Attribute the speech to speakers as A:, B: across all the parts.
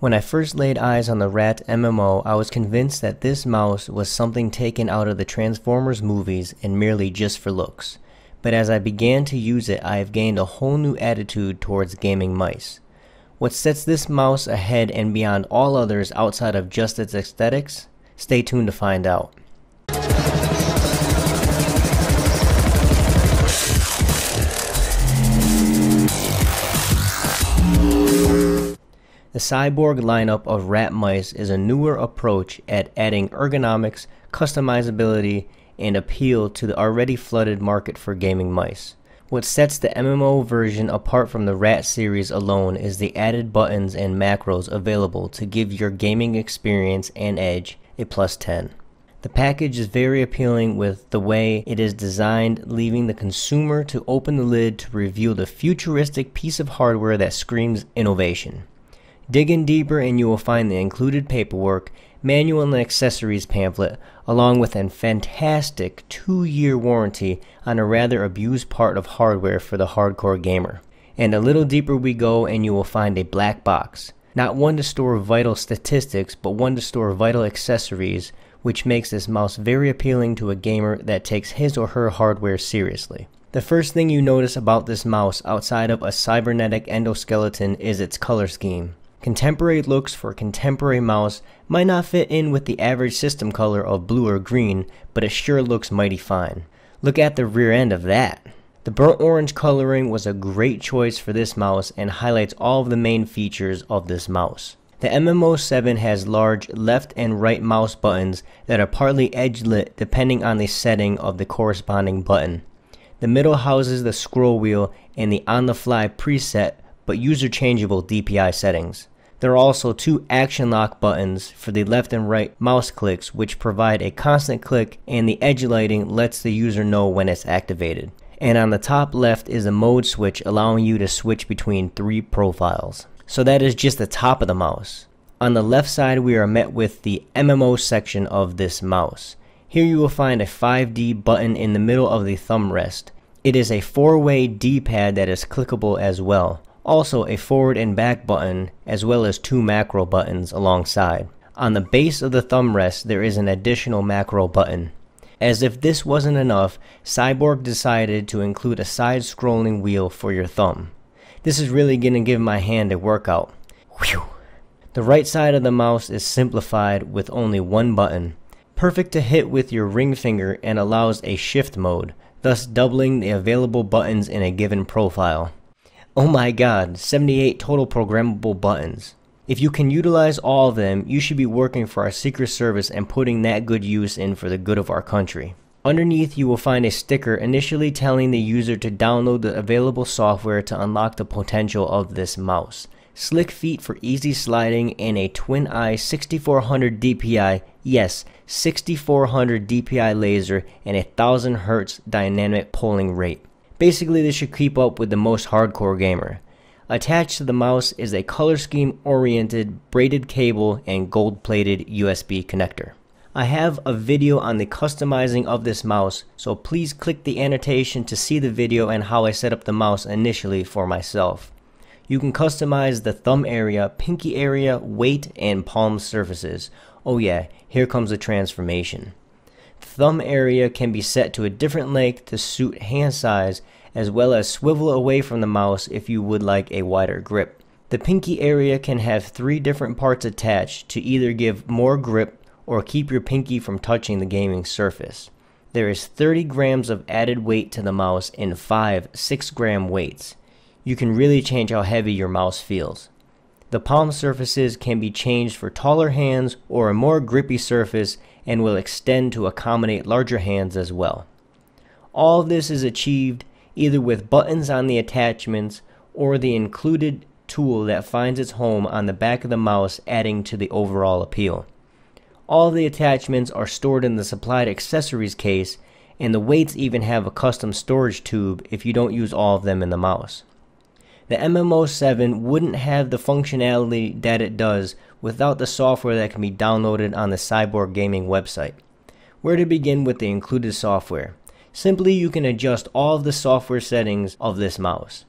A: When I first laid eyes on the R.A.T MMO, I was convinced that this mouse was something taken out of the Transformers movies and merely just for looks. But as I began to use it, I have gained a whole new attitude towards gaming mice. What sets this mouse ahead and beyond all others outside of just its aesthetics? Stay tuned to find out. The Cyborg lineup of R.A.T mice is a newer approach at adding ergonomics, customizability, and appeal to the already flooded market for gaming mice. What sets the MMO version apart from the R.A.T series alone is the added buttons and macros available to give your gaming experience and edge a +10. The package is very appealing with the way it is designed, leaving the consumer to open the lid to reveal the futuristic piece of hardware that screams innovation. Dig in deeper and you will find the included paperwork, manual and accessories pamphlet, along with a fantastic 2-year warranty on a rather abused part of hardware for the hardcore gamer. And a little deeper we go and you will find a black box. Not one to store vital statistics, but one to store vital accessories, which makes this mouse very appealing to a gamer that takes his or her hardware seriously. The first thing you notice about this mouse outside of a cybernetic endoskeleton is its color scheme. Contemporary looks for a contemporary mouse might not fit in with the average system color of blue or green, but it sure looks mighty fine. Look at the rear end of that. The burnt orange coloring was a great choice for this mouse and highlights all of the main features of this mouse. The MMO7 has large left and right mouse buttons that are partly edge lit depending on the setting of the corresponding button. The middle houses the scroll wheel and the on-the-fly preset but user-changeable DPI settings. There are also 2 action lock buttons for the left and right mouse clicks, which provide a constant click, and the edge lighting lets the user know when it's activated. And on the top left is a mode switch allowing you to switch between 3 profiles. So that is just the top of the mouse. On the left side we are met with the MMO section of this mouse. Here you will find a 5D button in the middle of the thumb rest. It is a 4-way D-pad that is clickable as well. Also a forward and back button, as well as 2 macro buttons alongside. On the base of the thumb rest there is an additional macro button. As if this wasn't enough, Cyborg decided to include a side-scrolling wheel for your thumb. This is really gonna give my hand a workout. Whew. The right side of the mouse is simplified with only 1 button. Perfect to hit with your ring finger and allows a shift mode, thus doubling the available buttons in a given profile. Oh my god, 78 total programmable buttons. If you can utilize all of them, you should be working for our Secret Service and putting that good use in for the good of our country. Underneath you will find a sticker initially telling the user to download the available software to unlock the potential of this mouse. Slick feet for easy sliding and a twin-eye 6400 DPI, yes, 6400 DPI laser and a 1000 Hz dynamic polling rate. Basically, this should keep up with the most hardcore gamer. Attached to the mouse is a color scheme oriented braided cable and gold plated USB connector. I have a video on the customizing of this mouse, so please click the annotation to see the video and how I set up the mouse initially for myself. You can customize the thumb area, pinky area, weight, and palm surfaces. Oh yeah, here comes the transformation. The thumb area can be set to a different length to suit hand size, as well as swivel away from the mouse if you would like a wider grip. The pinky area can have 3 different parts attached to either give more grip or keep your pinky from touching the gaming surface. There is 30 grams of added weight to the mouse in 5 6-gram weights. You can really change how heavy your mouse feels. The palm surfaces can be changed for taller hands or a more grippy surface and will extend to accommodate larger hands as well. All of this is achieved either with buttons on the attachments or the included tool that finds its home on the back of the mouse, adding to the overall appeal. All of the attachments are stored in the supplied accessories case, and the weights even have a custom storage tube if you don't use all of them in the mouse. The MMO7 wouldn't have the functionality that it does without the software that can be downloaded on the Cyborg gaming website. Where to begin with the included software? Simply, you can adjust all of the software settings of this mouse.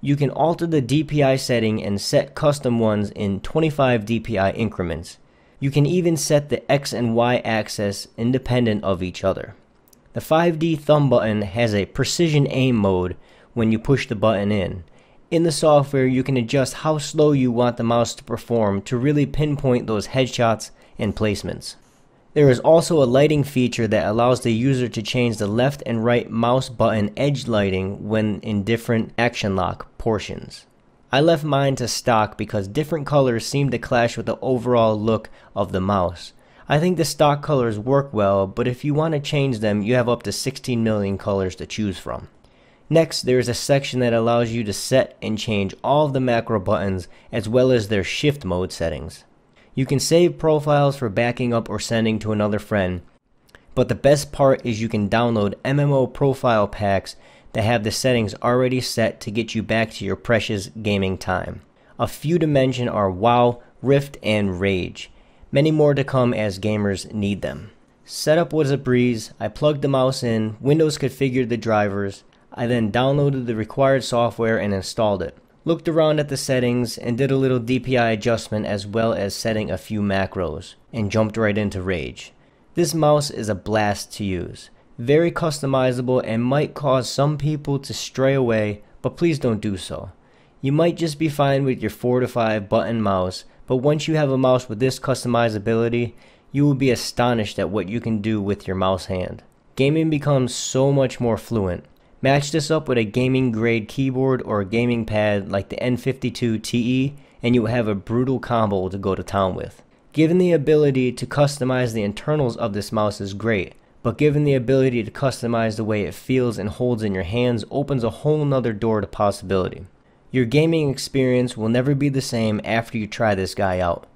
A: You can alter the DPI setting and set custom ones in 25 DPI increments. You can even set the X and Y axis independent of each other. The 5D thumb button has a precision aim mode when you push the button in. In the software, you can adjust how slow you want the mouse to perform to really pinpoint those headshots and placements. There is also a lighting feature that allows the user to change the left and right mouse button edge lighting when in different action lock portions. I left mine to stock because different colors seem to clash with the overall look of the mouse. I think the stock colors work well, but if you want to change them, you have up to 16 million colors to choose from. Next, there is a section that allows you to set and change all of the macro buttons as well as their shift mode settings. You can save profiles for backing up or sending to another friend, but the best part is you can download MMO profile packs that have the settings already set to get you back to your precious gaming time. A few to mention are WoW, Rift, and Rage. Many more to come as gamers need them. Setup was a breeze. I plugged the mouse in, Windows configured the drivers. I then downloaded the required software and installed it. Looked around at the settings and did a little DPI adjustment as well as setting a few macros, and jumped right into Rage. This mouse is a blast to use. Very customizable and might cause some people to stray away, but please don't do so. You might just be fine with your 4 to 5 button mouse, but once you have a mouse with this customizability, you will be astonished at what you can do with your mouse hand. Gaming becomes so much more fluent. Match this up with a gaming grade keyboard or a gaming pad like the N52 TE and you will have a brutal combo to go to town with. Given the ability to customize the internals of this mouse is great, but given the ability to customize the way it feels and holds in your hands opens a whole nother door to possibility. Your gaming experience will never be the same after you try this guy out.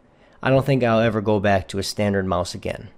A: I don't think I'll ever go back to a standard mouse again.